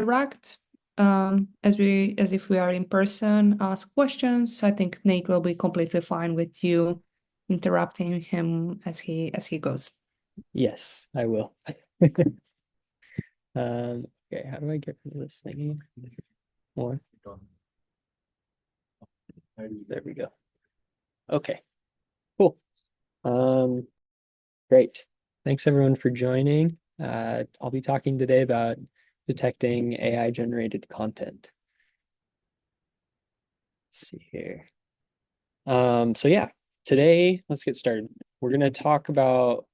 interact as if we are in person, ask questions. I think Nate will be completely fine with you interrupting him as he goes. Yes, I will. Okay, how do I get rid of this thing? More. There we go. Okay, cool. Um, Great. Thanks everyone for joining. I'll be talking today about detecting AI generated content. Let's see here. So yeah, today let's get started. We're gonna talk about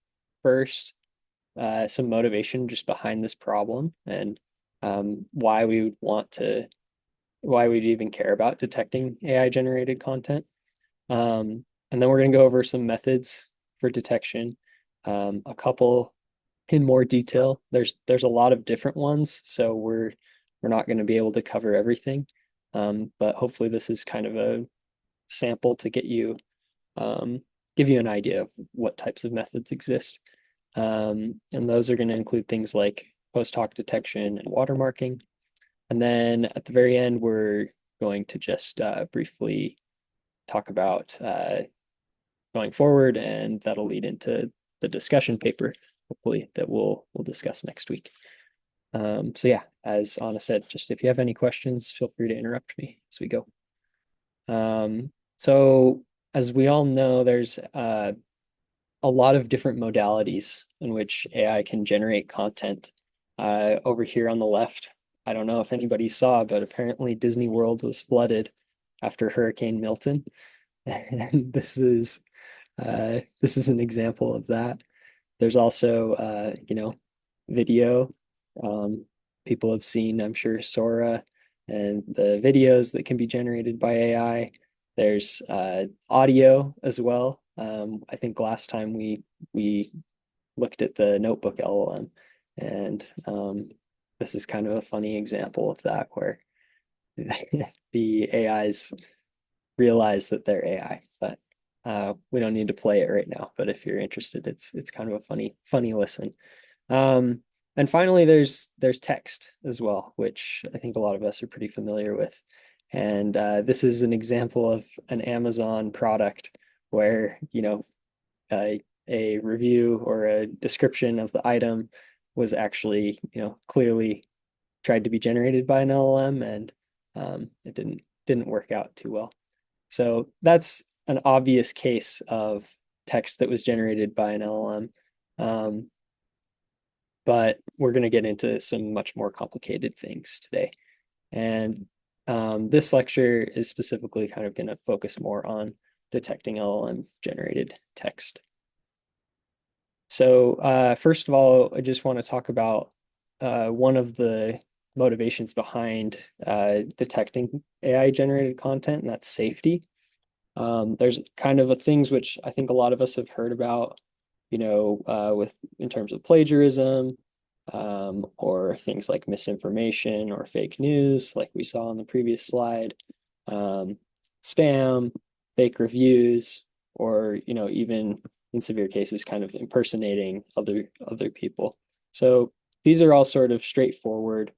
first some motivation just behind this problem and why we would why we'd even care about detecting AI generated content. And then we're going to go over some methods for detection, a couple in more detail. There's a lot of different ones, so we're not going to be able to cover everything. But hopefully this is kind of a sample to get you give you an idea of what types of methods exist. And those are going to include things like post hoc detection and watermarking. And then at the very end, we're going to just briefly talk about going forward, and that'll lead into the discussion paper, hopefully, that we'll discuss next week. So yeah, as Anna said, just if you have any questions, feel free to interrupt me as we go. So as we all know, there's a lot of different modalities in which AI can generate content. Over here on the left, I don't know if anybody saw, but apparently Disney World was flooded after Hurricane Milton. And this is an example of that. There's also video. Um, People have seen, I'm sure, Sora and the videos that can be generated by AI. There's audio as well. I think last time we looked at the Notebook LLM, and this is kind of a funny example of that where the AIs realize that they're AI, but we don't need to play it right now. But if you're interested, it's kind of a funny listen. Um, and finally, there's text as well, which I think a lot of us are pretty familiar with. And this is an example of an Amazon product where a review or a description of the item was actually clearly tried to be generated by an LLM, and it didn't work out too well. So that's an obvious case of text that was generated by an LLM. Um, but we're going to get into some much more complicated things today. And this lecture is specifically kind of going to focus more on detecting LLM generated text. So first of all, I just want to talk about one of the motivations behind detecting AI generated content, and that's safety. There's kind of things which I think a lot of us have heard about, with in terms of plagiarism, or things like misinformation or fake news, like we saw on the previous slide, um, spam, fake reviews, or even in severe cases, kind of impersonating other people. So these are all sort of straightforward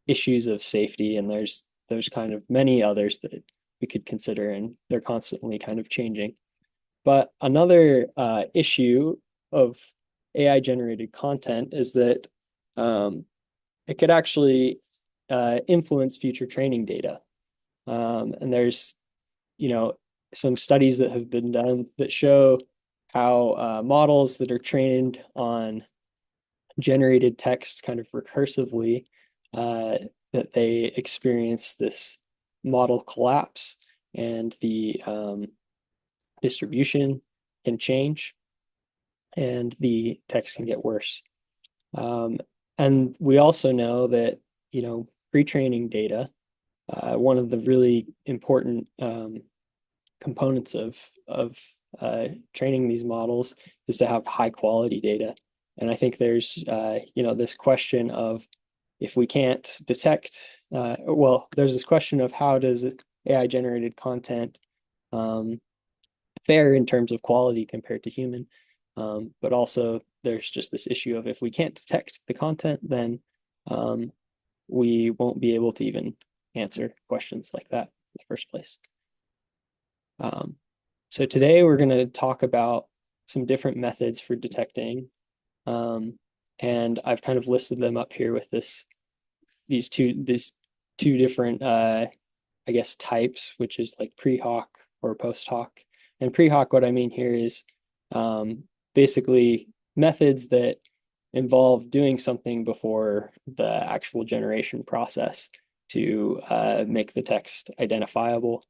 issues of safety, and there's kind of many others that we could consider, and they're constantly kind of changing. But another issue of AI generated content is that it could actually influence future training data. And there's, some studies that have been done that show how models that are trained on generated text kind of recursively, that they experience this model collapse, and the distribution can change, and the text can get worse. And we also know that, pre-training data, one of the really important components of training these models is to have high quality data. And I think there's, this question of, if we can't detect, there's this question of how does AI generated content fare in terms of quality compared to human. But also there's just this issue of, if we can't detect the content, then we won't be able to even answer questions like that in the first place. Um, so today we're going to talk about some different methods for detecting, um, and I've kind of listed them up here with these two different I guess types, which is like pre-hoc or post-hoc. And pre-hoc, what I mean here is basically methods that involve doing something before the actual generation process to make the text identifiable.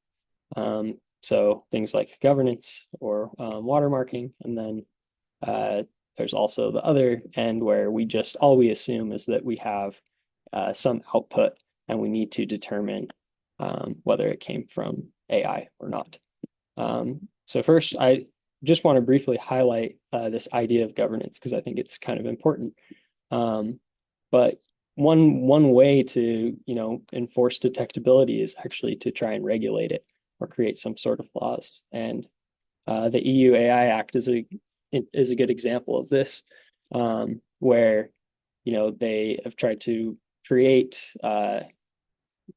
So things like governance or watermarking, and then uh, there's also the other end where we just all we assume is that we have some output and we need to determine whether it came from AI or not. So first, I just want to briefly highlight this idea of governance because I think it's kind of important. Um, but one way to enforce detectability is actually to try and regulate it or create some sort of laws. And the EU AI Act is a good example of this, where they have tried to create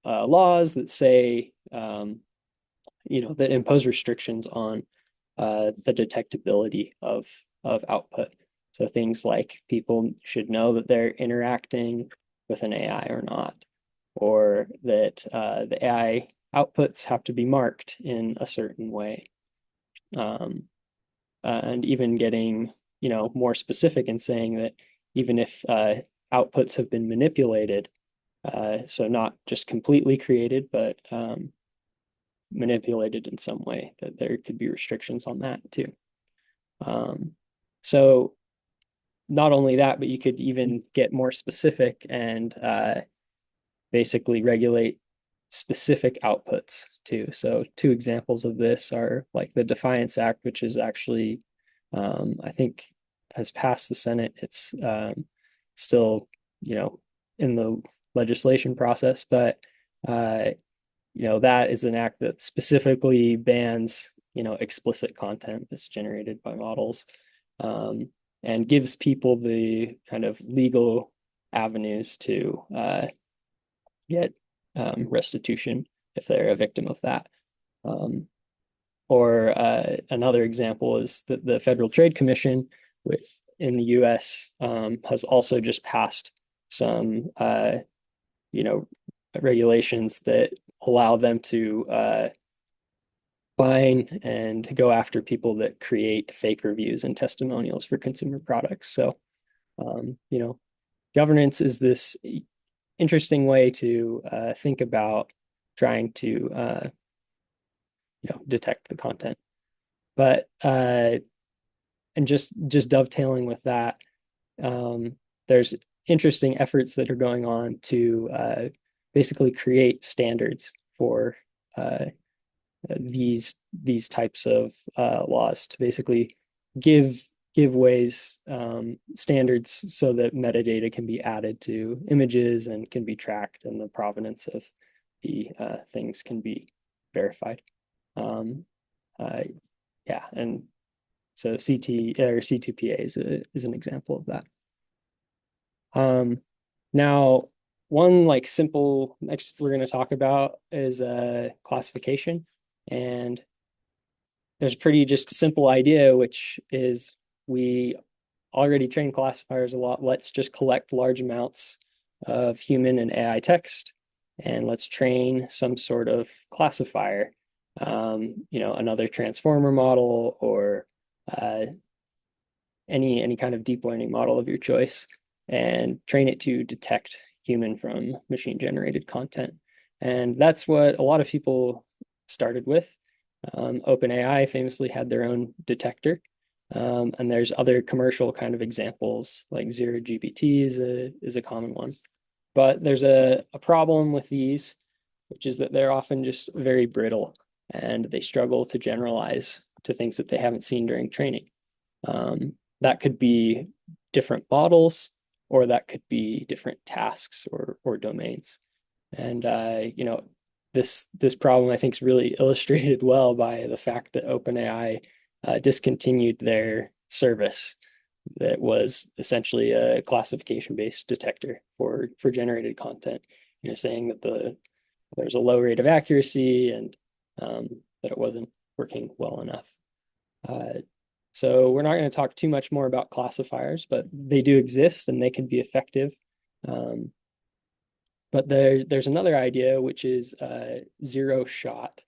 laws that say that impose restrictions on the detectability of output. So things like people should know that they're interacting with an AI or not, or that the AI outputs have to be marked in a certain way. Um, and even getting more specific and saying that even if outputs have been manipulated, so not just completely created, but manipulated in some way, that there could be restrictions on that too. So not only that, but you could even get more specific and basically regulate specific outputs too. So two examples of this are like the Defiance Act, which is actually, I think, has passed the Senate. It's still, in the legislation process, but that is an act that specifically bans, explicit content that's generated by models, and gives people the kind of legal avenues to get restitution if they're a victim of that. Um, or another example is that the Federal Trade Commission, which in the U.S. Has also just passed some, regulations that allow them to fine and go after people that create fake reviews and testimonials for consumer products. So, governance is this interesting way to think about trying to detect the content. But and just dovetailing with that, there's interesting efforts that are going on to basically create standards for these types of laws to basically give ways standards so that metadata can be added to images and can be tracked and the provenance of the things can be verified. Um, uh, yeah, and so CT or C2PA is an example of that. Now, one like simple next we're going to talk about is classification, and there's a pretty just simple idea, which is we already train classifiers a lot. Let's just collect large amounts of human and AI text, and let's train some sort of classifier, another transformer model or any kind of deep learning model of your choice, and train it to detect human from machine generated content. And that's what a lot of people started with. OpenAI famously had their own detector. And there's other commercial kind of examples, like zero GPT is a common one. But there's a problem with these, which is that they're often just very brittle and they struggle to generalize to things that they haven't seen during training. That could be different models, or that could be different tasks or domains. And this problem I think is really illustrated well by the fact that OpenAI discontinued their service that was essentially a classification-based detector for generated content, saying that there's a low rate of accuracy and that it wasn't working well enough. So we're not going to talk too much more about classifiers, but they do exist and they can be effective. But there's another idea, which is zero shot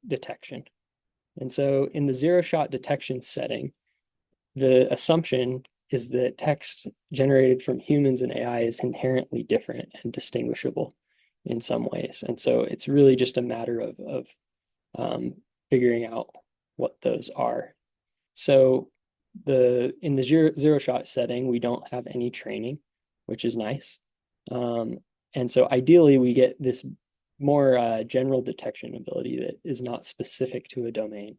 detection. And so in the zero shot detection setting, the assumption is that text generated from humans and AI is inherently different and distinguishable in some ways. And so it's really just a matter of figuring out what those are. So in the zero shot setting, we don't have any training, which is nice. And so ideally, we get this more general detection ability that is not specific to a domain.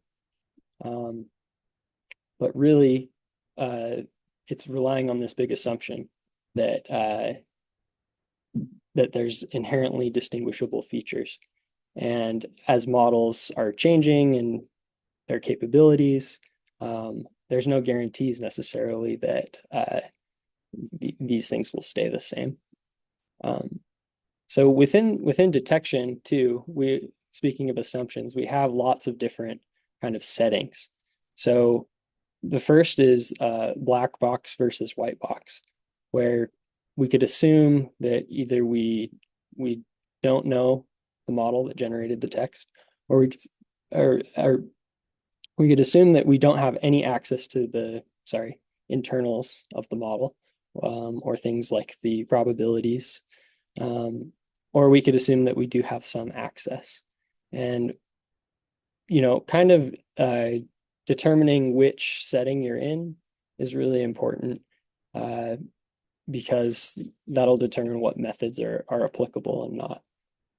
But really, it's relying on this big assumption that that there's inherently distinguishable features. And as models are changing and their capabilities, there's no guarantees necessarily that these things will stay the same. So within detection too, speaking of assumptions, we have lots of different kind of settings. So the first is black box versus white box, where we could assume that either we don't know the model that generated the text, or we could assume that we don't have any access to the internals of the model, or things like the probabilities, or we could assume that we do have some access. And kind of determining which setting you're in is really important, because that'll determine what methods are applicable and not.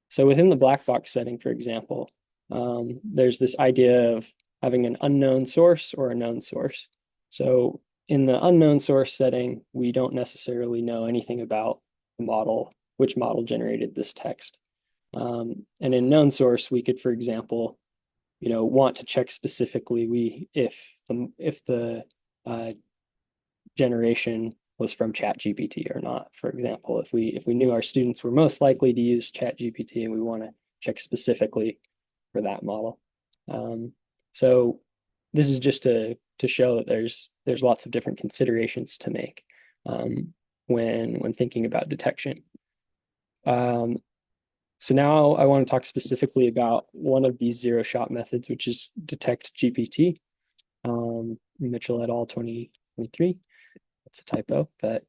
So within the black box setting, for example, there's this idea of having an unknown source or a known source. So in the unknown source setting, we don't necessarily know anything about the model, which model generated this text. And in known source, we could, for example, want to check specifically if the generation was from ChatGPT or not. For example, if we knew our students were most likely to use ChatGPT and we want to check specifically for that model. So this is just to show that there's lots of different considerations to make when thinking about detection. So now I want to talk specifically about one of these zero shot methods, which is detect GPT. Mitchell et al. 2023. That's a typo, but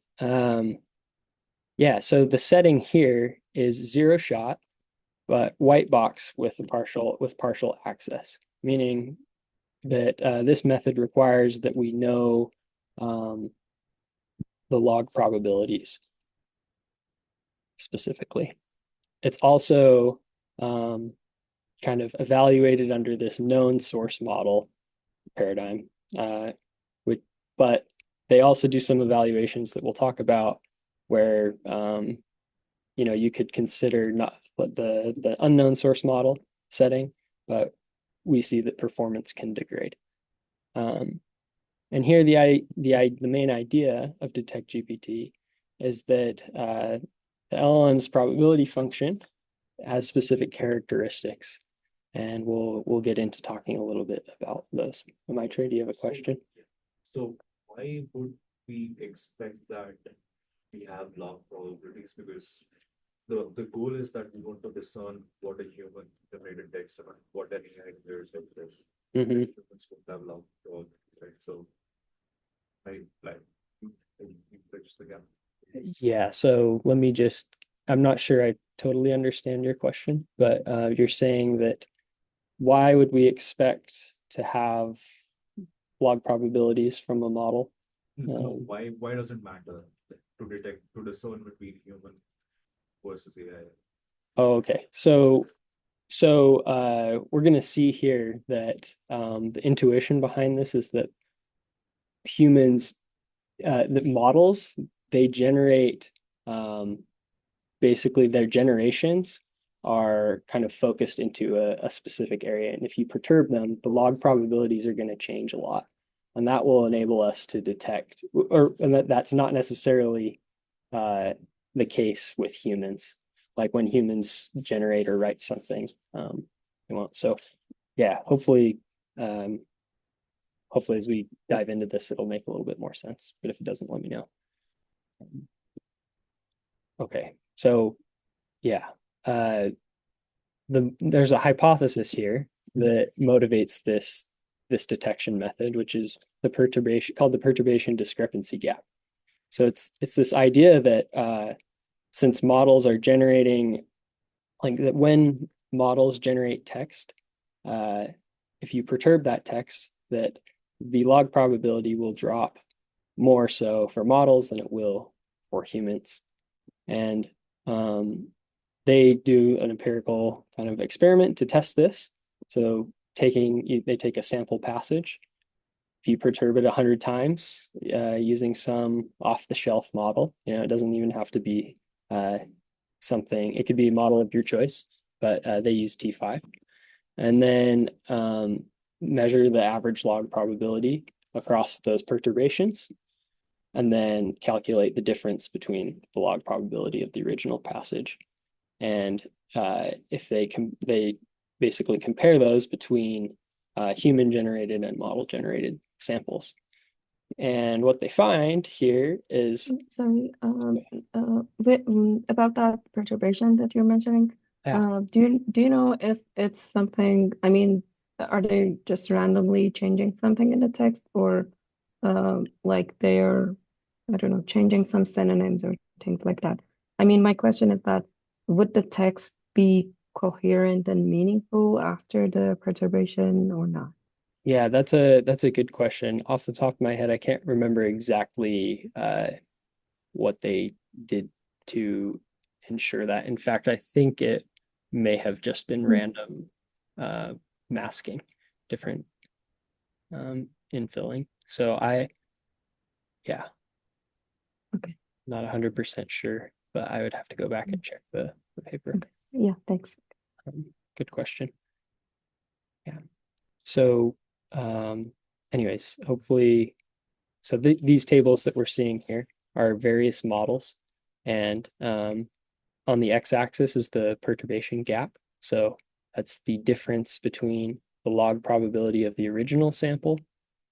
yeah. So the setting here is zero shot, but white box with partial access, meaning that this method requires that we know the log probabilities specifically. It's also kind of evaluated under this known source model paradigm, but they also do some evaluations that we'll talk about where you could consider not the unknown source model setting, but we see that performance can degrade. And here the main idea of detect GPT is that the LLM's probability function has specific characteristics, and we'll get into talking a little bit about those. Maitreyi, do you have a question? So why would we expect that we have log probabilities? Because the goal is that we want to discern what a human generated text and what an AI generated text. Humans would have log probabilities, right? So I like you bridge the gap. Yeah, so I'm not sure I totally understand your question, but you're saying that why would we expect to have log probabilities from a model? No, why does it matter to discern between human versus AI? Oh, okay. So we're going to see here that the intuition behind this is that humans, the models, they generate basically their generations are kind of focused into a specific area. And if you perturb them, the log probabilities are going to change a lot. And that will enable us to detect, and that's not necessarily the case with humans. Like when humans generate or write something, they won't. So yeah, hopefully as we dive into this, it'll make a little bit more sense. But if it doesn't, let me know. Okay, so yeah, there's a hypothesis here that motivates this detection method, which is the perturbation discrepancy gap. So it's this idea that since models are generating, like that when models generate text, if you perturb that text, that the log probability will drop more so for models than it will for humans. And they do an empirical kind of experiment to test this. So they take a sample passage. If you perturb it 100 times using some off-the-shelf model, it doesn't even have to be something. It could be a model of your choice, but they use T5. And then measure the average log probability across those perturbations, and then calculate the difference between the log probability of the original passage. And if they basically compare those between human generated and model generated samples. And what they find here is Sorry, about that perturbation that you're mentioning. Yeah. Do you know if it's something, I mean, are they just randomly changing something in the text, or like they're, I don't know, changing some synonyms or things like that? I mean, my question is that would the text be coherent and meaningful after the perturbation or not? Yeah, that's a good question. Off the top of my head, I can't remember exactly what they did to ensure that. In fact, I think it may have just been random masking, different infilling. So yeah, Okay. not 100% sure, but I would have to go back and check the paper. Okay. Yeah, thanks. Good question. Yeah. So anyways, hopefully, so these tables that we're seeing here are various models, and on the x-axis is the perturbation gap. So that's the difference between the log probability of the original sample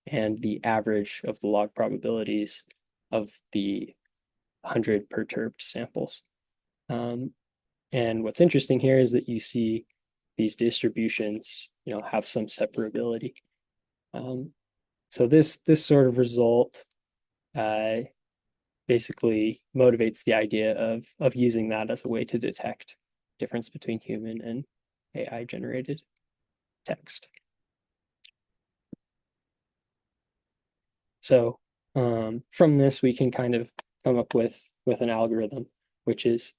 and the average of the log probabilities of the 100 perturbed samples. And what's interesting here is that you see these distributions, have some separability. So this sort of result basically motivates the idea of using that as a way to detect difference between human and AI generated text. So from this, we can kind of come up with an algorithm, which is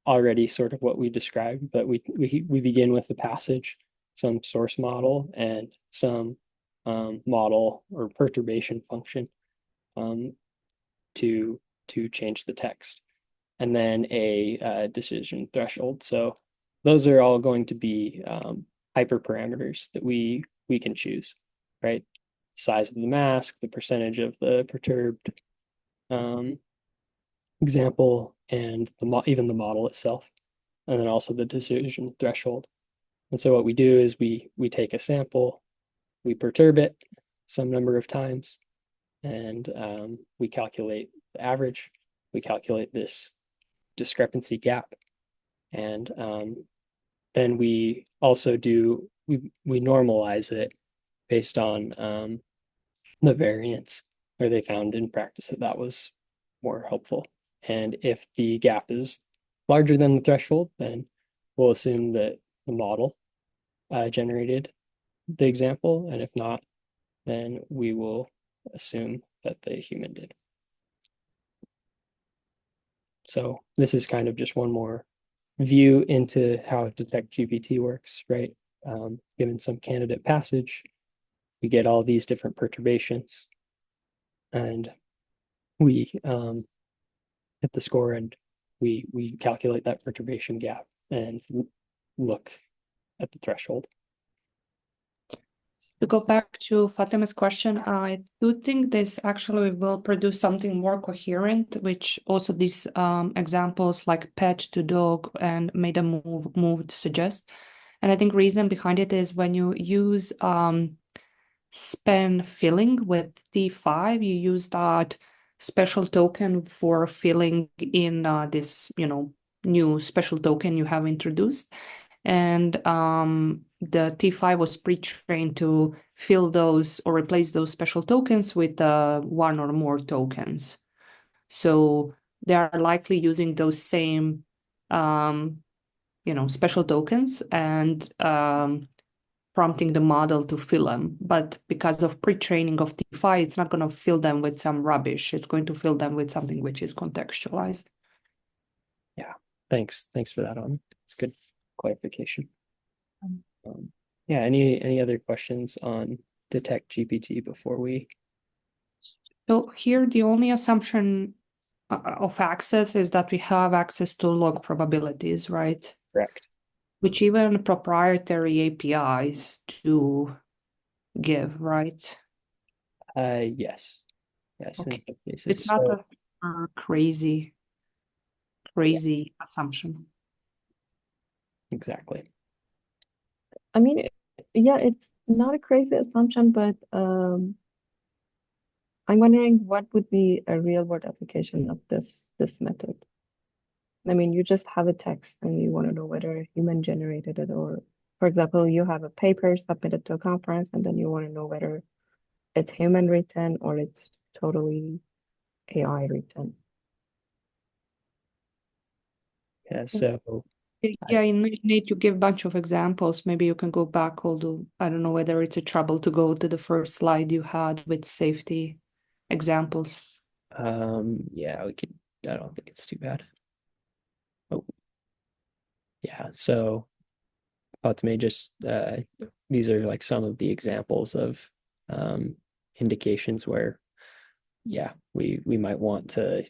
already sort of what we described, but we begin with the passage, some source model, and some model or perturbation function to change the text, and then a decision threshold. So those are all going to be hyperparameters that we can choose, right? Size of the mask, the percentage of the perturbed example, and even the model itself, and then also the decision threshold. And so what we do is we take a sample, we perturb it some number of times, and we calculate the average. We calculate this discrepancy gap, and then we also we normalize it based on the variance, where they found in practice that was more helpful. And if the gap is larger than the threshold, then we'll assume that the model generated the example, and if not, then we will assume that the human did. So this is kind of just one more view into how Detect GPT works, right? Given some candidate passage, we get all these different perturbations, and we hit the score, and we calculate that perturbation gap and look at the threshold. To go back to Fatima's question, I do think this actually will produce something more coherent, which also these examples like pet to dog and made a move suggest. And I think reason behind it is when you use span filling with T5, you use that special token for filling in this, new special token you have introduced. And the T5 was pre-trained to fill those or replace those special tokens with one or more tokens. So they are likely using those same, special tokens and prompting the model to fill them. But because of pre-training of T5, it's not going to fill them with some rubbish. It's going to fill them with something which is contextualized. Yeah, thanks for that on. It's good clarification. Yeah, any other questions on detect GPT before we? So here the only assumption of access is that we have access to log probabilities, right? Correct. Which even proprietary APIs do give, right? Yes. In Okay. some cases. It's not So, a crazy assumption. exactly. I mean, yeah, it's not a crazy assumption, but I'm wondering what would be a real world application of this method. I mean, you just have a text and you want to know whether a human generated it, or, for example, you have a paper submitted to a conference and then you want to know whether it's human written or it's totally AI written. Yeah, so Yeah, you need to give a bunch of examples. Maybe you can go back, although I don't know whether it's a trouble to go to the first slide you had with safety examples. yeah, we could, I don't think it's too bad. Oh, yeah, so Fatime, just these are like some of the examples of indications where, yeah, we might want to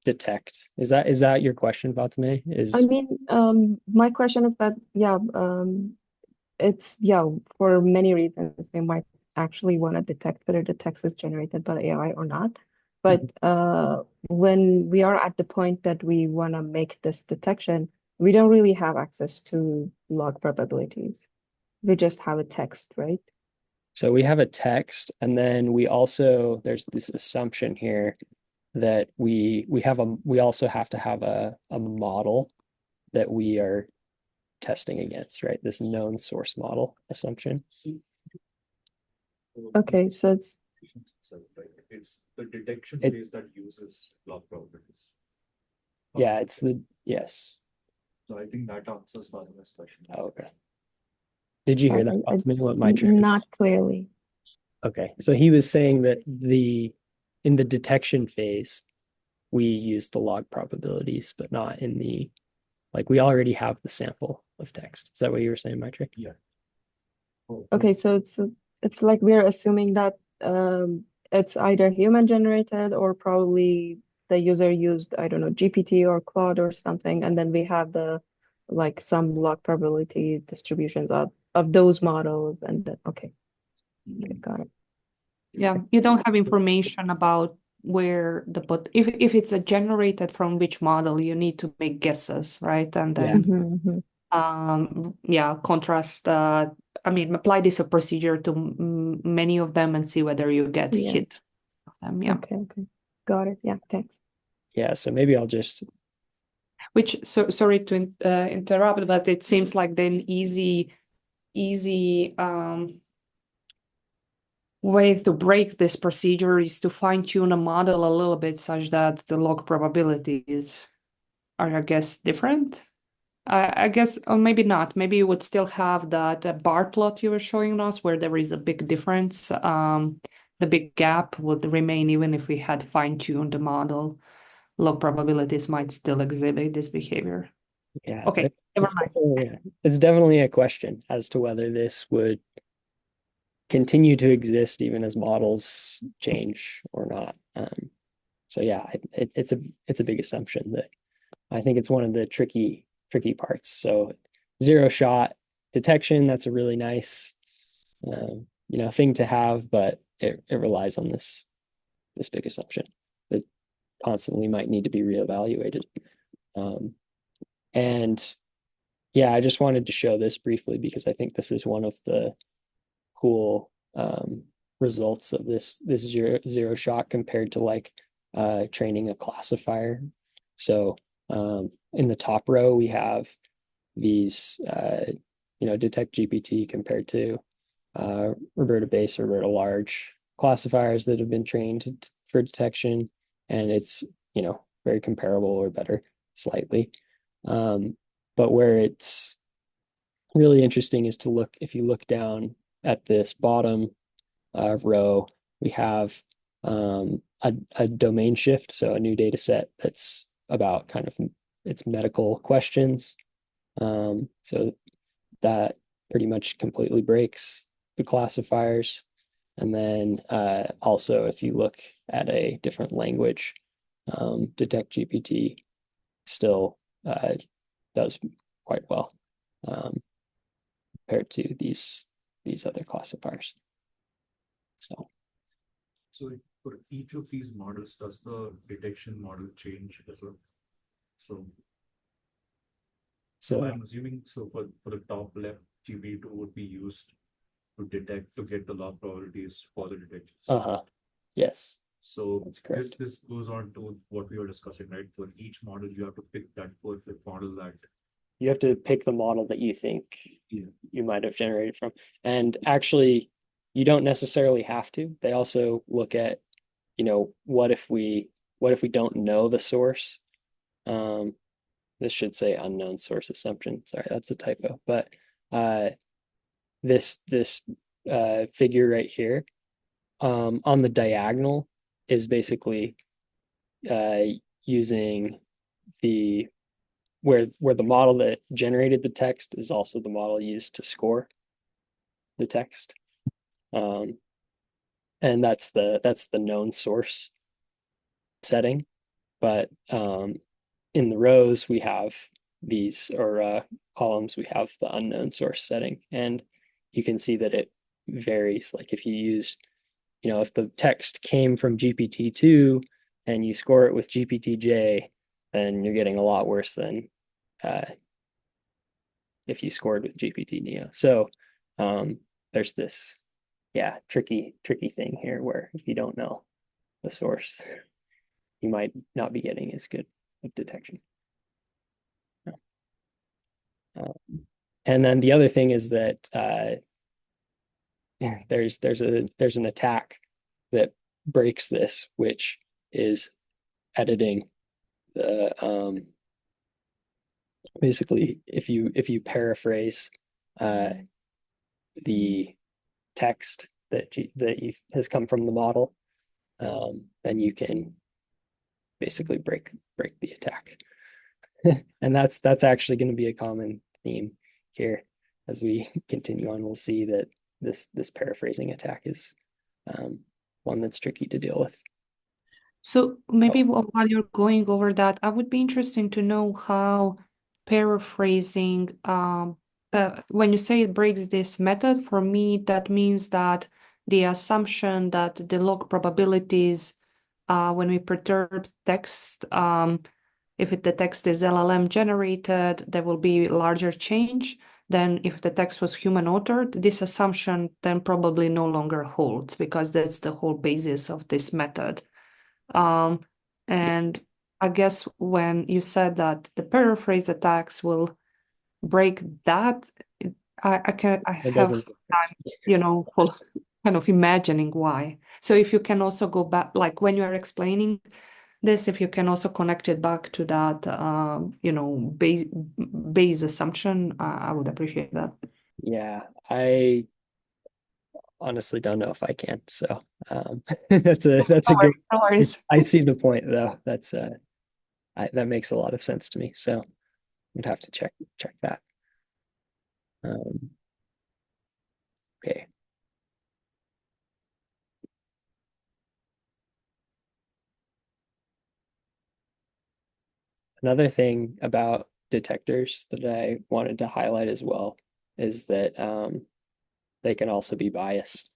detect. Is that your question, Fatime? I mean, my question is that, yeah, it's, yeah, for many reasons, we might actually want to detect whether the text is generated by AI or not. But when we are at the point that we want to make this detection, we don't really have access to log probabilities. We just have a text, right? So we have a text, and then we also, there's this assumption here that we also have to have a model that we are testing against, right? This known source model assumption. Okay, so it's Right? It's the detection It- phase that uses log probabilities. Yeah, it's the yes. So I think that answers Fatima's question. Oh, okay. Did you hear that, Fatime, what my trick is? not clearly. Okay, so he was saying that in the detection phase, we use the log probabilities, but not in the, like, we already have the sample of text. Is that what you were saying, my trick? Yeah. Okay, so it's like we're assuming that it's either human generated or probably the user used, I don't know, GPT or Claude or something, and then we have the like some log probability distributions of those models, and then okay, got it. Yeah, you don't have information about where if it's a generated from which model, you need to make guesses, right? And Yeah. then contrast apply this a procedure to many of them and see whether you get Yeah. hit of them. Yeah. Okay, got it. Yeah, thanks. Yeah, so maybe I'll just Sorry to interrupt, but it seems like then easy way to break this procedure is to fine-tune a model a little bit such that the log probabilities are, I guess, different. I guess, or maybe not. Maybe you would still have that bar plot you were showing us where there is a big difference. The big gap would remain even if we had fine-tuned the model. Log probabilities might still exhibit this behavior. yeah, Okay, never mind. It's definitely a question as to whether this would continue to exist even as models change or not. So yeah, it's a big assumption that I think it's one of the tricky parts. So zero shot detection, that's a really nice thing to have, but it relies on this big assumption that constantly might need to be reevaluated. And yeah, I just wanted to show this briefly because I think this is one of the cool results of this zero shot compared to like training a classifier. So in the top row we have these detect GPT compared to Roberta base or Roberta large classifiers that have been trained for detection, and it's very comparable or better slightly. But where it's really interesting is to look, if you look down at this bottom row, we have a domain shift, so a new data set that's about kind of its medical questions. So that pretty much completely breaks the classifiers. And then also, if you look at a different language, Detect GPT still does quite well compared to these other classifiers. So for each of these models, does the detection model change as well? So I'm assuming for the top left, GB2 would be used to get the log probabilities for the detection. Yes, So that's correct. this goes on to what we were discussing, right? For each model, you have to pick that perfect model that You have to pick the model that you think you might have generated from. And actually, you don't necessarily have to. They also look at, what if we don't know the source? This should say unknown source assumption. Sorry, that's a typo. But this figure right here on the diagonal is basically using the where the model that generated the text is also the model used to score the text. And that's the known source setting. But in the rows we have these, or columns, we have the unknown source setting, and you can see that it varies. Like if you use, if the text came from GPT-2 and you score it with GPT-J, then you're getting a lot worse than if you scored with GPT-Neo. So there's this, tricky thing here where if you don't know the source, you might not be getting as good of detection. And then the other thing is that there's an attack that breaks this, which is editing the basically if you paraphrase the text that has come from the model, then you can basically break the attack. And that's actually going to be a common theme here as we continue on. We'll see that this paraphrasing attack is one that's tricky to deal with. So maybe while you're going over that, I would be interested to know how paraphrasing, when you say it breaks this method, for me, that means that the assumption that the log probabilities, when we perturb text, if the text is LLM generated, there will be larger change than if the text was human authored. This assumption then probably no longer holds because that's the whole basis of this method. And I guess when you said that the paraphrase attacks will break that, I have time, kind of imagining why. So if you can also go back, like when you are explaining this, if you can also connect it back to that, base assumption, I would appreciate that. Yeah, I honestly don't know if I can. So that's a good. No worries. I see the point though. That makes a lot of sense to me. So we'd have to check that. Okay. Another thing about detectors that I wanted to highlight as well is that they can also be biased.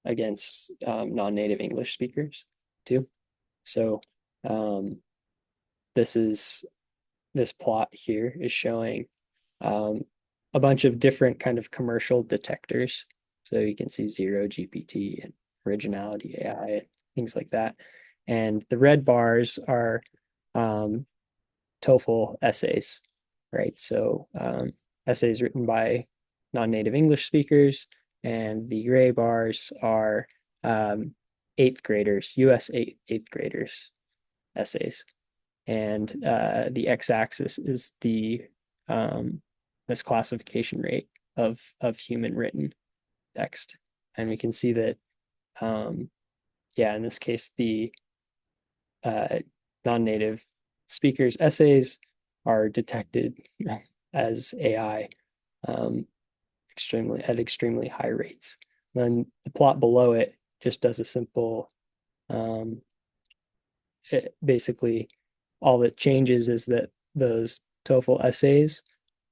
against non-native English speakers too. So this plot here is showing a bunch of different kind of commercial detectors. So you can see Zero GPT and Originality AI and things like that. And the red bars are TOEFL essays, right? So essays written by non-native English speakers, and the gray bars are eighth graders, US eighth graders essays. And the x-axis is the misclassification rate of human written text. And we can see that, yeah, in this case, the non-native speakers' essays are detected as AI extremely high rates. Then the plot below it just does a simple, basically all that changes is that those TOEFL essays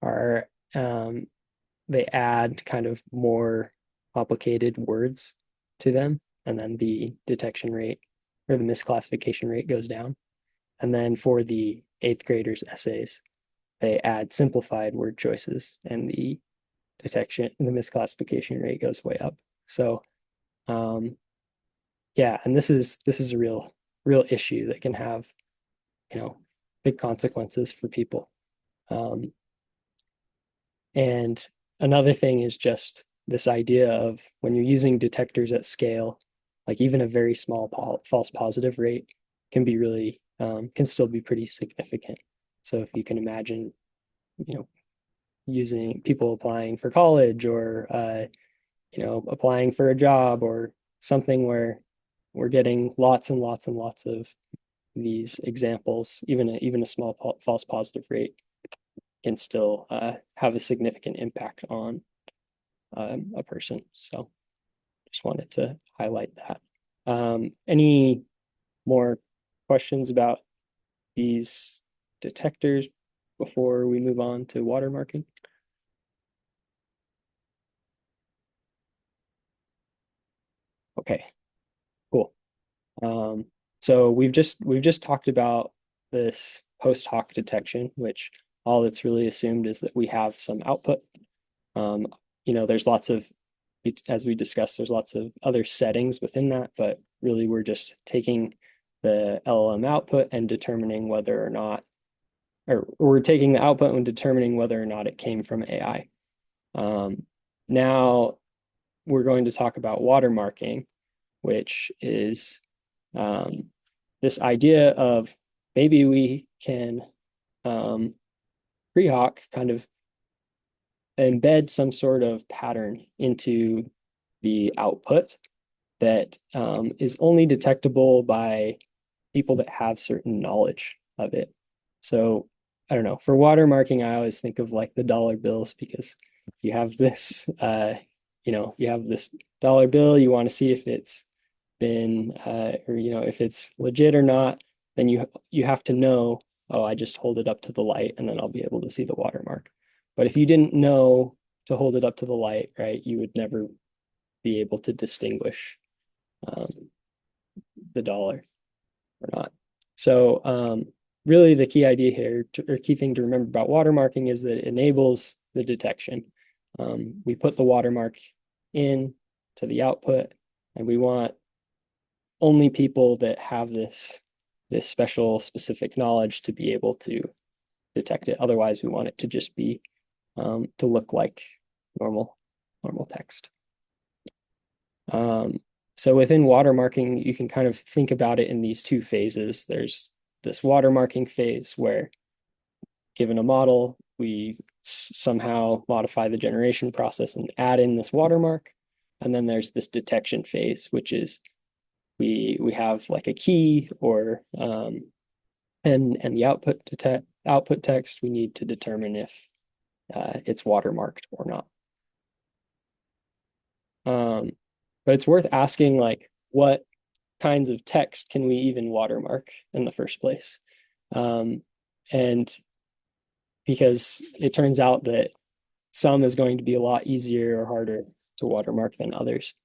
are, they add kind of more complicated words to them, and then the detection rate or the misclassification rate goes down. And then for the eighth graders' essays, they add simplified word choices, and the misclassification rate goes way up. So, yeah, and this is a real issue that can have, big consequences for people. And another thing is just this idea of when you're using detectors at scale, like even a very small false positive rate can be really, can still be pretty significant. So if you can imagine, using people applying for college or, applying for a job or something where we're getting lots and lots and lots of these examples, even a small false positive rate can still have a significant impact on a person. So just wanted to highlight that. Any more questions about these detectors before we move on to watermarking? Okay, cool. So we've just talked about this post hoc detection, which all that's really assumed is that we have some output. There's lots of, as we discussed, there's lots of other settings within that, but really we're just taking the LLM output and determining whether or not, or we're taking the output and determining whether or not it came from AI. Now we're going to talk about watermarking, which is this idea of maybe we can pre-hoc kind of embed some sort of pattern into the output that is only detectable by people that have certain knowledge of it. So I don't know, for watermarking, I always think of like the dollar bills, because you have this, you have this dollar bill, you want to see if it's been, or, if it's legit or not, then you have to know, oh, I just hold it up to the light and then I'll be able to see the watermark. But if you didn't know to hold it up to the light, right, you would never be able to distinguish the dollar or not. So really the key idea here, or key thing to remember about watermarking, is that it enables the detection. We put the watermark in to the output, and we want only people that have this special specific knowledge to be able to detect it. Otherwise, we want it to just be to look like normal text. So within watermarking, you can kind of think about it in these two phases. There's this watermarking phase where, given a model, we somehow modify the generation process and add in this watermark. And then there's this detection phase, which is we have like a key or and the output text, we need to determine if it's watermarked or not. But it's worth asking, like, what kinds of text can we even watermark in the first place? And because it turns out that some is going to be a lot easier or harder to watermark than others.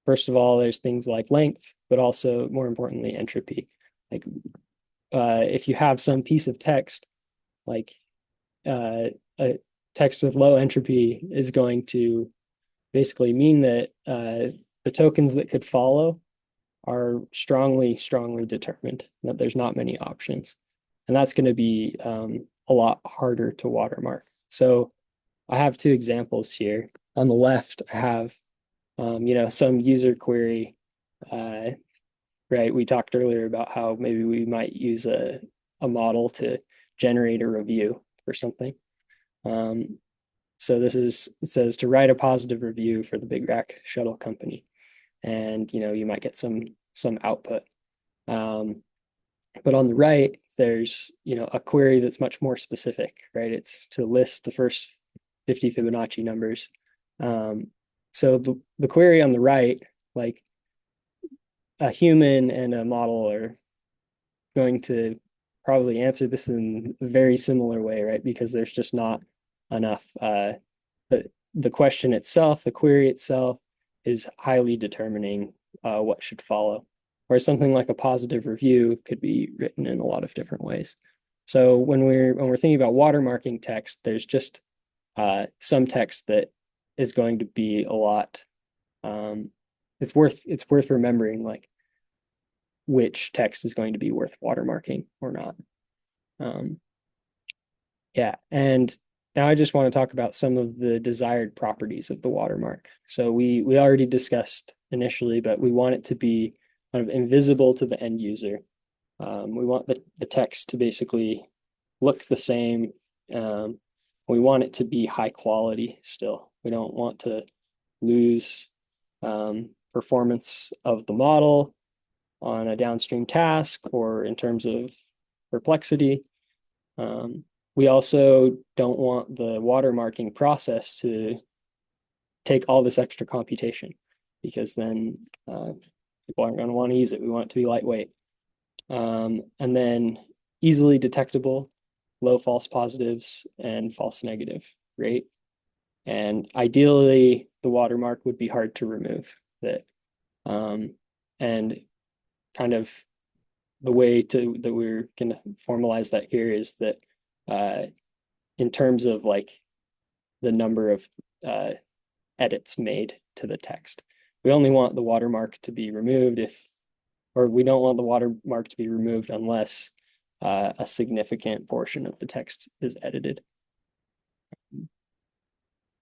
First of all, there's things like length, but also more importantly, entropy. Like if you have some piece of text, like a text with low entropy is going to basically mean that the tokens that could follow are strongly determined, that there's not many options. And that's going to be a lot harder to watermark. So I have two examples here. On the left, I have some user query, right? We talked earlier about how maybe we might use a model to generate a review for something. So it says to write a positive review for the Big Rack Shuttle Company. And, you might get some output. But on the right, there's, a query that's much more specific, right? It's to list the first 50 Fibonacci numbers. So the query on the right, like a human and a model are going to probably answer this in a very similar way, right? Because there's just not enough. The question itself, the query itself, is highly determining what should follow. Whereas something like a positive review could be written in a lot of different ways. So when we're thinking about watermarking text, there's just some text that is going to be a lot. It's worth remembering, like, which text is going to be worth watermarking or not. Yeah, and now I just want to talk about some of the desired properties of the watermark. So we already discussed initially, but we want it to be kind of invisible to the end user. We want the text to basically look the same. We want it to be high quality still. We don't want to lose performance of the model on a downstream task or in terms of perplexity. We also don't want the watermarking process to take all this extra computation, because then people aren't going to want to use it. We want it to be lightweight. And then easily detectable, low false positives and false negative rate. And ideally, the watermark would be hard to remove. And kind of the way that we're going to formalize that here is that in terms of like the number of edits made to the text, we only want the watermark to be removed we don't want the watermark to be removed unless a significant portion of the text is edited.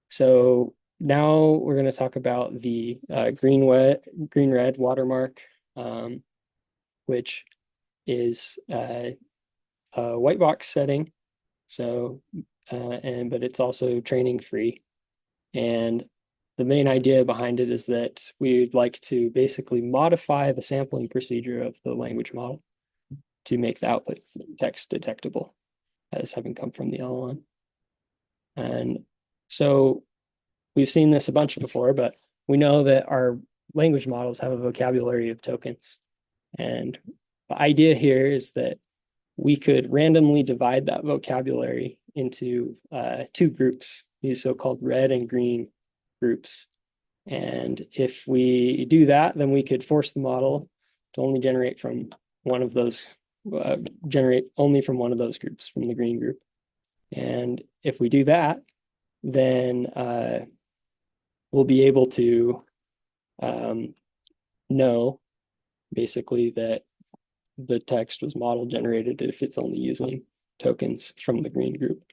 So now we're going to talk about the green-red watermark, which is a white box setting. So, but it's also training free. And the main idea behind it is that we'd like to basically modify the sampling procedure of the language model to make the output text detectable as having come from the LLM. And so we've seen this a bunch before, but we know that our language models have a vocabulary of tokens. And the idea here is that we could randomly divide that vocabulary into two groups, these so-called red and green groups. And if we do that, then we could force the model to only generate from one of those, generate only from one of those groups, from the green group. And if we do that, then we'll be able to know basically that the text was model generated if it's only using tokens from the green group.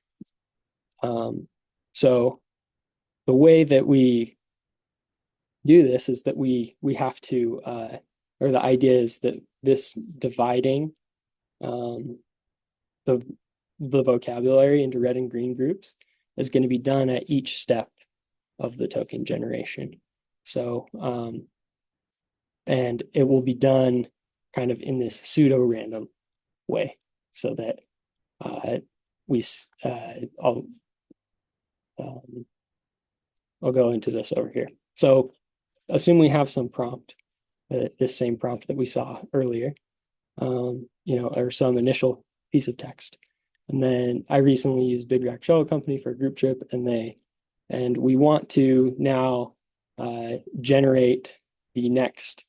So the way that we do this is that we have to, or the idea is that this dividing the vocabulary into red and green groups is going to be done at each step of the token generation. So, and it will be done kind of in this pseudo-random way, so that I'll go into this over here. So assume we have some prompt, this same prompt that we saw earlier, or some initial piece of text. And then I recently used Big Rack Shuttle Company for a group trip, and And we want to now generate the next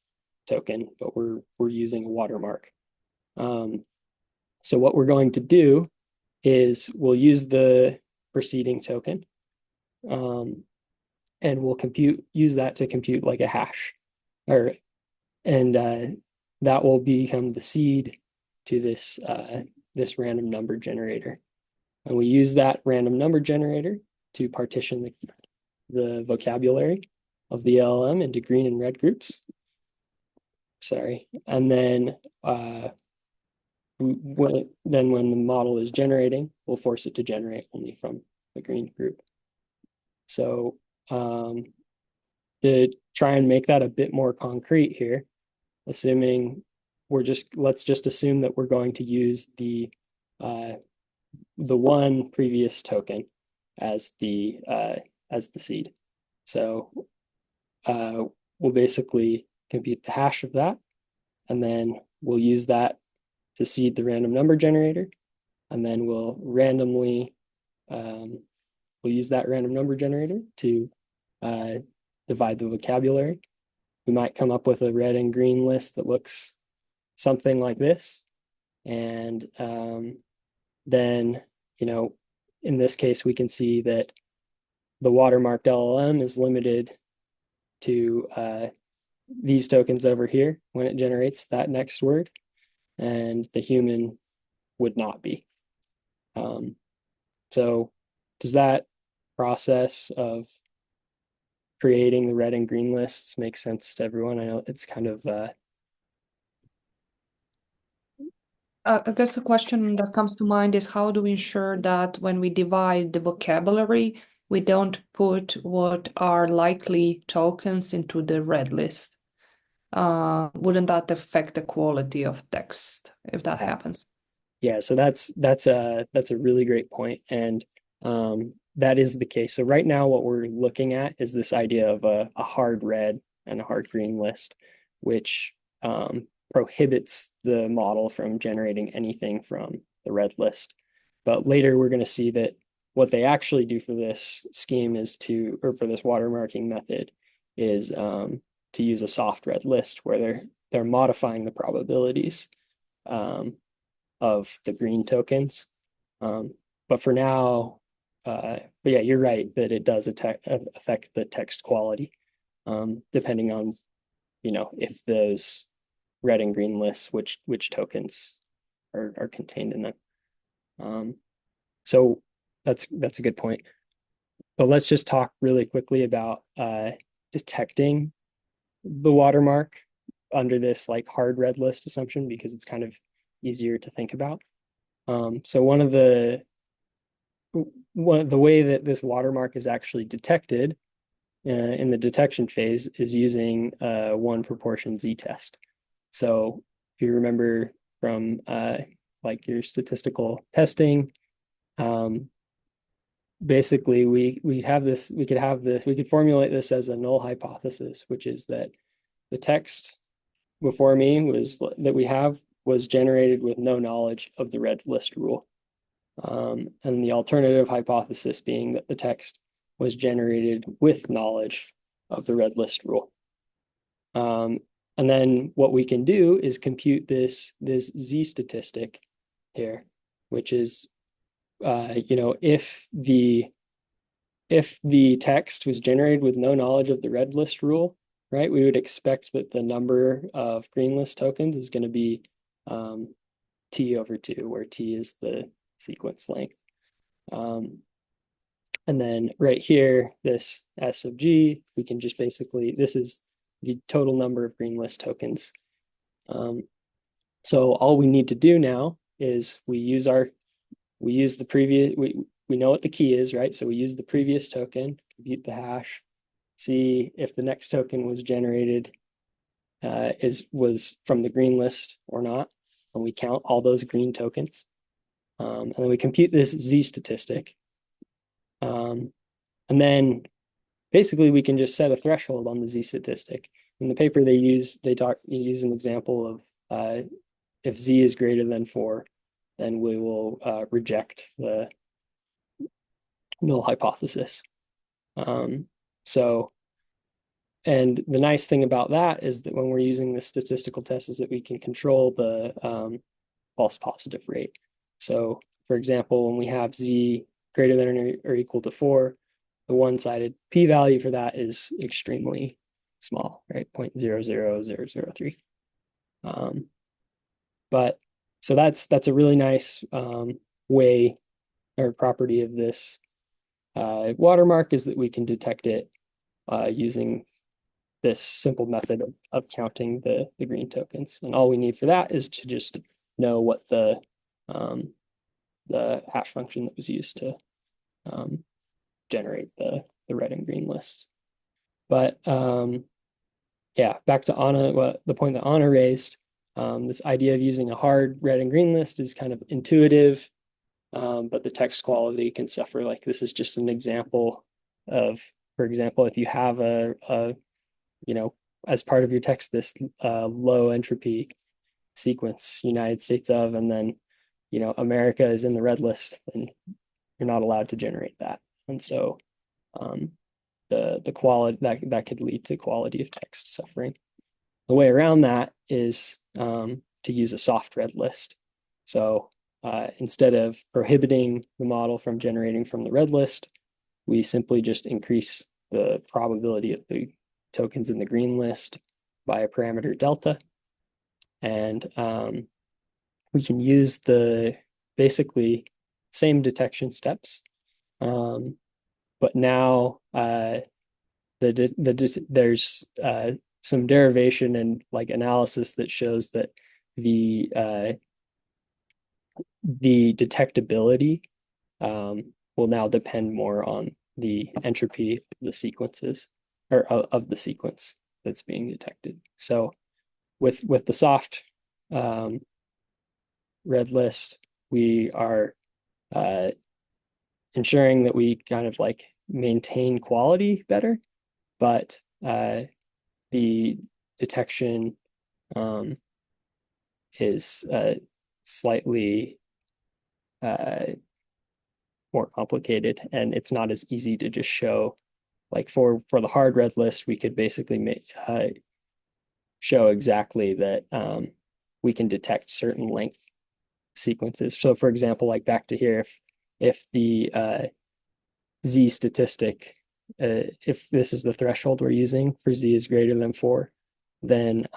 token, but we're using a watermark. So what we're going to do is we'll use the preceding token, and we'll use that to compute like a hash, and that will become the seed to this random number generator. And we use that random number generator to partition the vocabulary of the LLM into green and red groups. Sorry. And then when the model is generating, we'll force it to generate only from the green group. So to try and make that a bit more concrete here, assuming let's just assume that we're going to use the one previous token as the seed. So we'll basically compute the hash of that, and then we'll use that to seed the random number generator, and then we'll use that random number generator to divide the vocabulary. We might come up with a red and green list that looks something like this. And then, in this case, we can see that the watermarked LLM is limited to these tokens over here when it generates that next word, and the human would not be. So does that process of creating the red and green lists make sense to everyone? I know it's kind of I guess the question that comes to mind is how do we ensure that when we divide the vocabulary, we don't put what are likely tokens into the red list? Wouldn't that affect the quality of text if that happens? Yeah, so that's a really great point, and that is the case. So right now, what we're looking at is this idea of a hard red and a hard green list, which prohibits the model from generating anything from the red list. But later, we're going to see that what they actually do for this scheme or for this watermarking method, is to use a soft red list where they're modifying the probabilities of the green tokens. But for now, but yeah, you're right that it does affect the text quality, depending on, if those red and green lists, which tokens are contained in them. So that's a good point. But let's just talk really quickly about detecting the watermark under this like hard red list assumption, because it's kind of easier to think about. So one of the way that this watermark is actually detected in the detection phase is using one proportion z-test. So if you remember from like your statistical testing, basically we could formulate this as a null hypothesis, which is that the text before me was generated with no knowledge of the red list rule. And the alternative hypothesis being that the text was generated with knowledge of the red list rule. And then what we can do is compute this z statistic here, which is, if the text was generated with no knowledge of the red list rule, right, we would expect that the number of green list tokens is going to be t/2, where t is the sequence length. And then right here, this S of G, we can just this is the total number of green list tokens. So all we need to do now is we know what the key is, right? So we use the previous token, compute the hash, see if the next token was generated was from the green list or not, and we count all those green tokens. And then we compute this z statistic. And then basically we can just set a threshold on the z statistic. In the paper they use an example of if z is greater than 4, then we will reject the null hypothesis. So, and the nice thing about that is that when we're using the statistical test is that we can control the false positive rate. So for example, when we have z greater than or equal to 4, the one-sided p-value for that is extremely small, right? 0.00003. But so that's a really nice way or property of this watermark is that we can detect it using this simple method of counting the green tokens. And all we need for that is to just know what the hash function that was used to generate the red and green lists. But yeah, back to Anna, the point that Anna raised, this idea of using a hard red and green list is kind of intuitive, but the text quality can suffer. Like this is just an example of, for example, if you have as part of your text, this low entropy sequence, United States of, and then, America is in the red list, and you're not allowed to generate that. And so the quality that could lead to quality of text suffering. The way around that is to use a soft red list. So instead of prohibiting the model from generating from the red list, we simply just increase the probability of the tokens in the green list by a parameter delta. And we can use the basically same detection steps, but now there's some derivation and like analysis that shows that the detectability will now depend more on the entropy of the sequences or of the sequence that's being detected. So with the soft red list, we are ensuring that we kind of like maintain quality better, but the detection is slightly more complicated, and it's not as easy to just show. Like for the hard red list, we could basically show exactly that we can detect certain length sequences. So for example, like back to here, if the z statistic, if this is the threshold we're using for z is greater than 4, then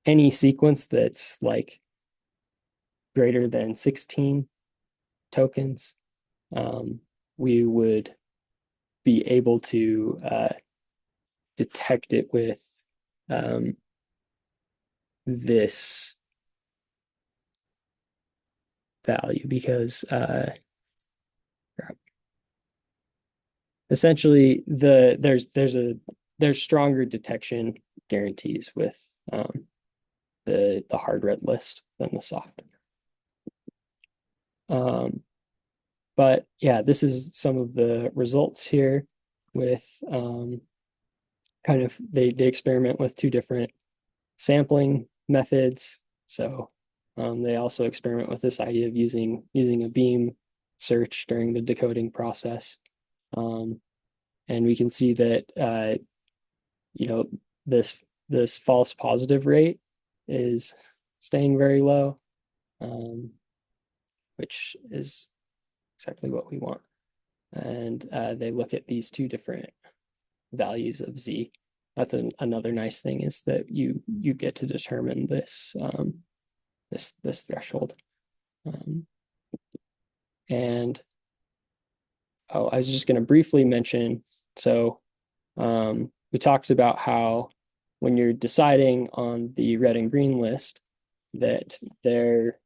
any sequence that's like greater than 16 tokens, we would be able to detect it with this value because essentially there's stronger detection guarantees with the hard red list than the soft. But yeah, this is some of the results here with kind of they experiment with two different sampling methods. So they also experiment with this idea of using a beam search during the decoding process. And we can see that this false positive rate is staying very low, which is exactly what we want. And they look at these two different values of z. That's another nice thing is that you get to determine this this threshold. And I was just going to briefly mention, so we talked about how when you're deciding on the red and green list, that they're,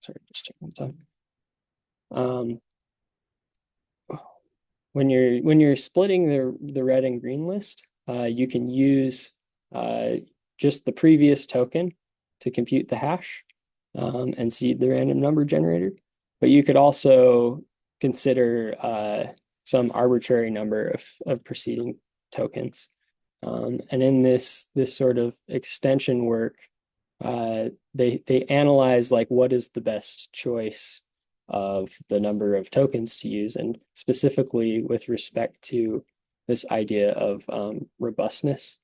sorry, just checking the time. When you're splitting the red and green list, you can use just the previous token to compute the hash and seed the random number generator. But you could also consider some arbitrary number of preceding tokens. And in this sort of extension work, they analyze like what is the best choice of the number of tokens to use, and specifically with respect to this idea of robustness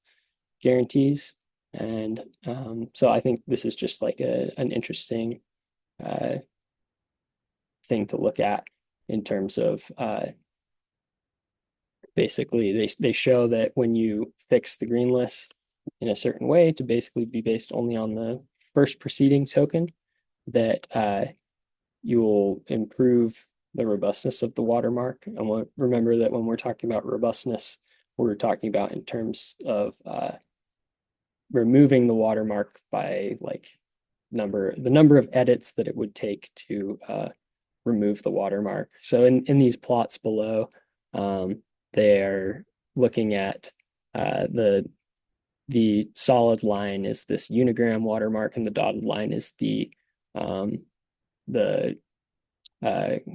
guarantees. And so I think this is just like an interesting thing to look at in terms of basically they show that when you fix the green list in a certain way to basically be based only on the first preceding token, that you will improve the robustness of the watermark. And remember that when we're talking about robustness, we're talking about in terms of removing the watermark by like the number of edits that it would take to remove the watermark. So in these plots below, they're looking at the solid line is this unigram watermark, and the dotted line is the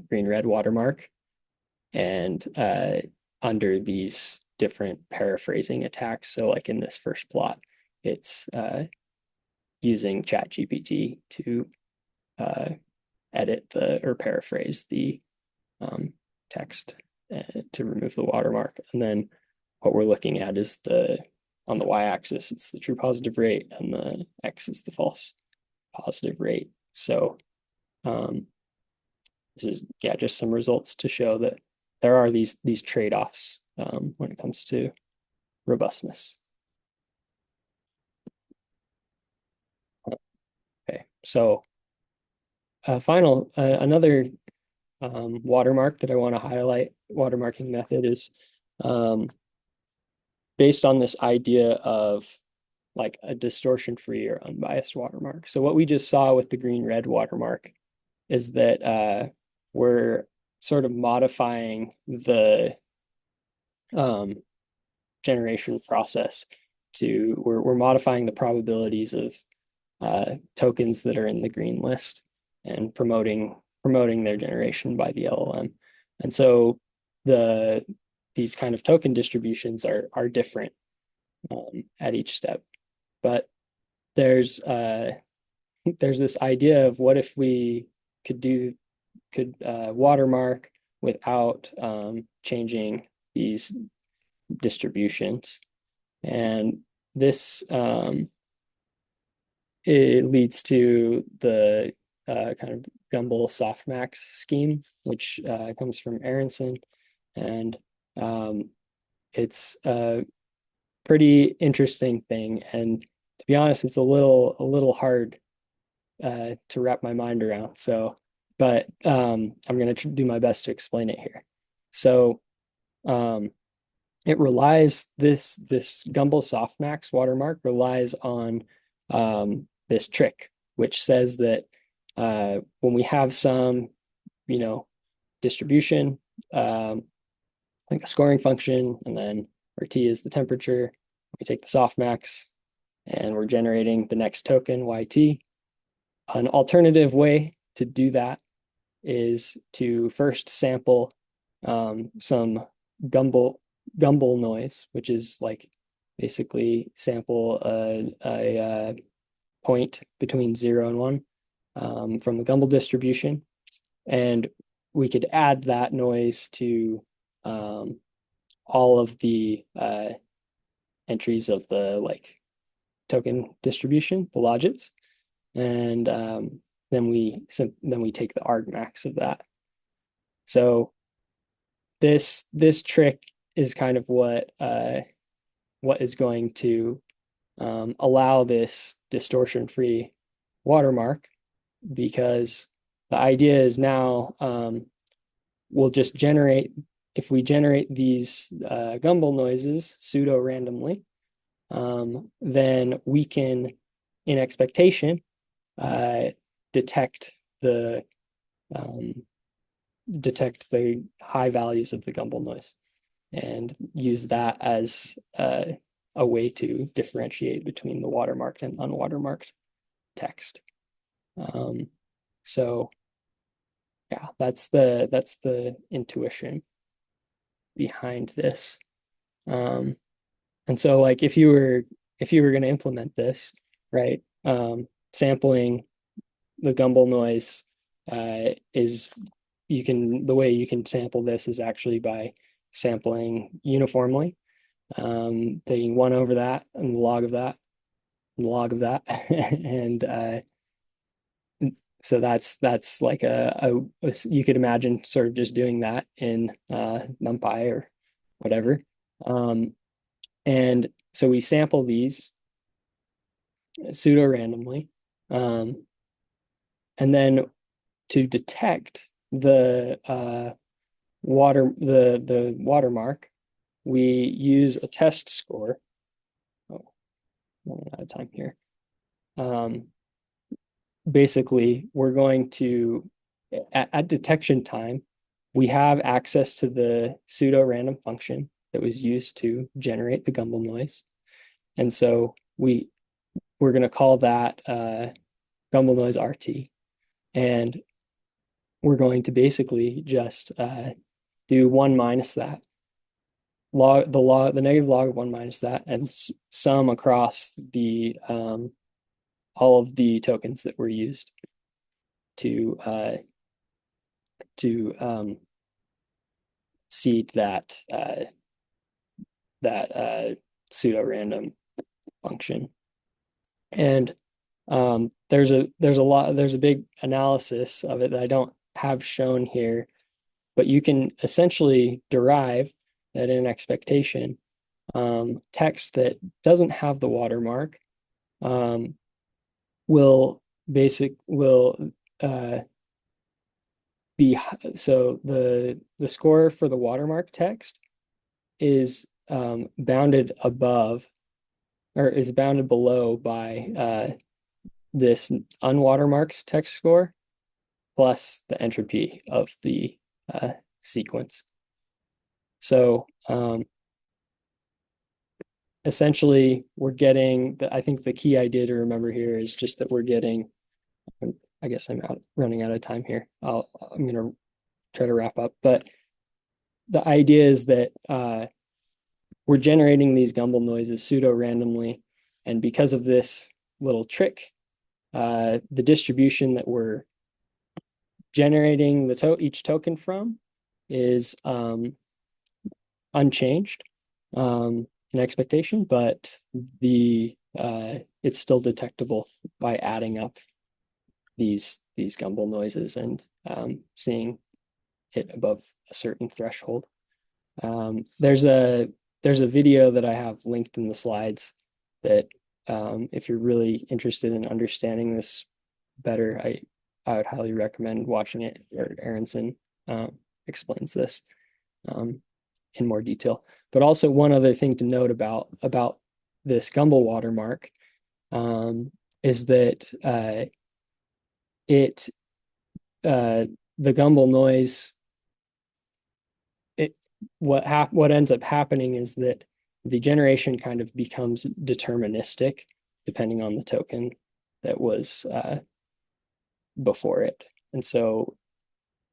green-red watermark. And under these different paraphrasing attacks, so like in this first plot, it's using ChatGPT to edit or paraphrase the text to remove the watermark. And then what we're looking at is on the y-axis, it's the true positive rate, and the x is the false positive rate. So this is just some results to show that there are these trade-offs when it comes to robustness. Okay, so another watermark that I want to highlight, watermarking method, is based on this idea of like a distortion-free or unbiased watermark. So what we just saw with the green-red watermark is that we're sort of modifying the generation process we're modifying the probabilities of tokens that are in the green list and promoting their generation by the LLM. And so these kind of token distributions are different at each step. But there's this idea of what if we could watermark without changing these distributions. And this it leads to the kind of Gumbel softmax scheme, which comes from Aronson. And it's a pretty interesting thing. And to be honest, it's a little hard to wrap my mind around. So, but I'm going to do my best to explain it here. So it relies, this Gumbel softmax watermark relies on this trick, which says that when we have some, distribution, like a scoring function, and then where t is the temperature, we take the softmax and we're generating the next token, yt. An alternative way to do that is to first sample some Gumbel noise, which is like basically sample a point between 0 and 1 from the Gumbel distribution. And we could add that noise to all of the entries of the token distribution, the logits. And then we take the argmax of that. So this trick is kind of what is going to allow this distortion-free watermark, because the idea is now we'll just generate, if we generate these Gumbel noises pseudo-randomly, then we can, in expectation, detect the high values of the Gumbel noise and use that as a way to differentiate between the watermarked and unwatermarked text. So yeah, that's the intuition behind this. And so like if you were going to implement this, right, sampling the Gumbel noise is the way you can sample this is actually by sampling uniformly, taking 1 over that and the log of that, and the log of that, and so that's like you could imagine sort of just doing that in NumPy or whatever. And so we sample these pseudo randomly, and then to detect the watermark, we use a test score. Oh, running out of time here. Basically, we're going to at detection time, we have access to the pseudo random function that was used to generate the gumble noise, and so we're going to call that gumble noise RT, and we're going to basically just do 1 minus that the negative log of 1 minus that, and sum across the all of the tokens that were used to seed that pseudo random function. And there's a big analysis of it that I don't have shown here, but you can essentially derive that in expectation, text that doesn't have the watermark will be, so the score for the watermark text is bounded above, or is bounded below by this unwatermarked text score plus the entropy of the sequence. So essentially, we're getting I think the key idea to remember here is just that we're getting, I guess I'm running out of time here. I'm going to try to wrap up, but the idea is that we're generating these gumble noises pseudo randomly, and because of this little trick, the distribution that we're generating each token from is unchanged in expectation, but it's still detectable by adding up these gumble noises and seeing it above a certain threshold. There's a video that I have linked in the slides that if you're really interested in understanding this better, I would highly recommend watching it, where Aronson explains this in more detail. But also, one other thing to note about this gumble watermark is that the gumble noise, what ends up happening is that the generation kind of becomes deterministic depending on the token that was before it. And so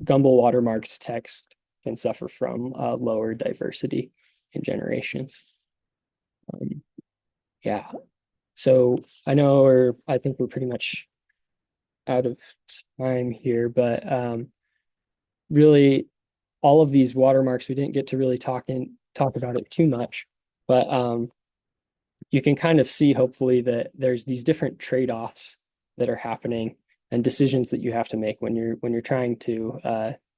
gumble watermarked text can suffer from lower diversity in generations. Yeah. So I think we're pretty much out of time here, but really all of these watermarks, we didn't get to really talk about it too much, but you can kind of see, hopefully, that there's these different trade-offs that are happening and decisions that you have to make when you're trying to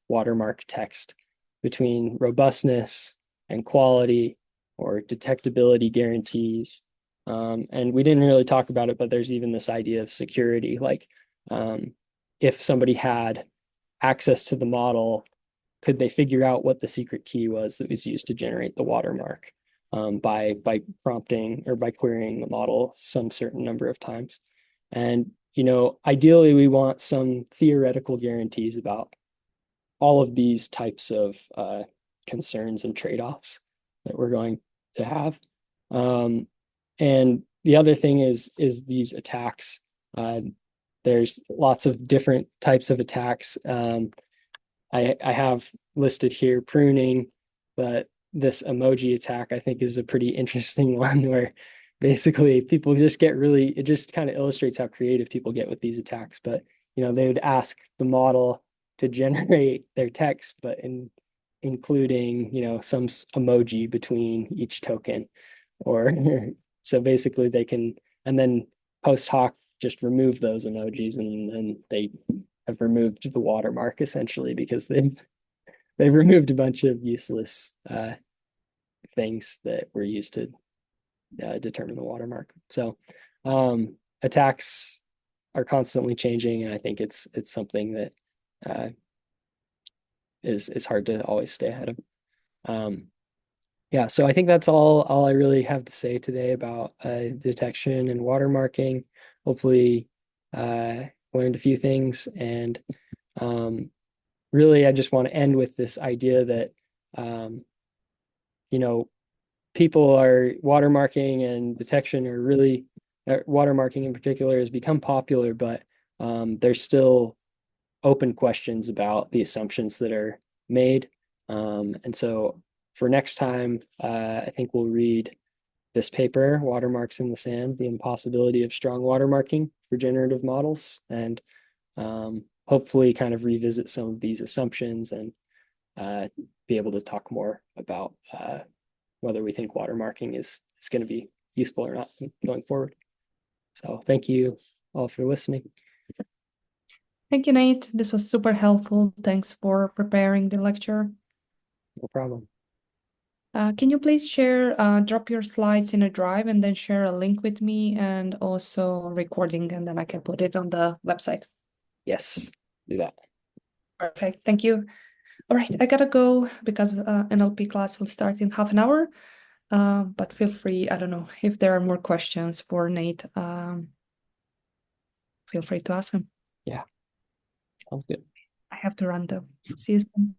watermark text, between robustness and quality or detectability guarantees. And we didn't really talk about it, but there's even this idea of security. Like, if somebody had access to the model, could they figure out what the secret key was that was used to generate the watermark by prompting or by querying the model some certain number of times? And ideally, we want some theoretical guarantees about all of these types of concerns and trade-offs that we're going to have. And the other thing is these attacks. There's lots of different types of attacks. I have listed here pruning, but this emoji attack, I think, is a pretty interesting one, where basically people just it just kind of illustrates how creative people get with these attacks. But they would ask the model to generate their text, but including, some emoji between each token, or so basically they can, and then post hoc just remove those emojis, and they have removed the watermark essentially because they've removed a bunch of useless things that were used to determine the watermark. So attacks are constantly changing, and I think it's something that is hard to always stay ahead of. Yeah, so I think that's all I really have to say today about detection and watermarking. Hopefully, learned a few things, and really, I just want to end with this idea that people are watermarking, and detection are really watermarking in particular has become popular, but there's still open questions about the assumptions that are made. And so for next time, I think we'll read this paper, Watermarks in the Sand, the Impossibility of Strong Watermarking for Generative Models, and hopefully kind of revisit some of these assumptions and be able to talk more about whether we think watermarking is going to be useful or not going forward. So thank you all for listening. Thank you, Nate. This was super helpful. Thanks for preparing the lecture. No problem. Can you please share, drop your slides in a drive and then share a link with me, and also a recording, and then I can put it on the website. Yes, do that. Perfect. Thank you. All right, I gotta go because NLP class will start in half an hour. But feel free, I don't know, if there are more questions for Nate, feel free to ask him. Yeah, sounds good. I have to run though. See you soon.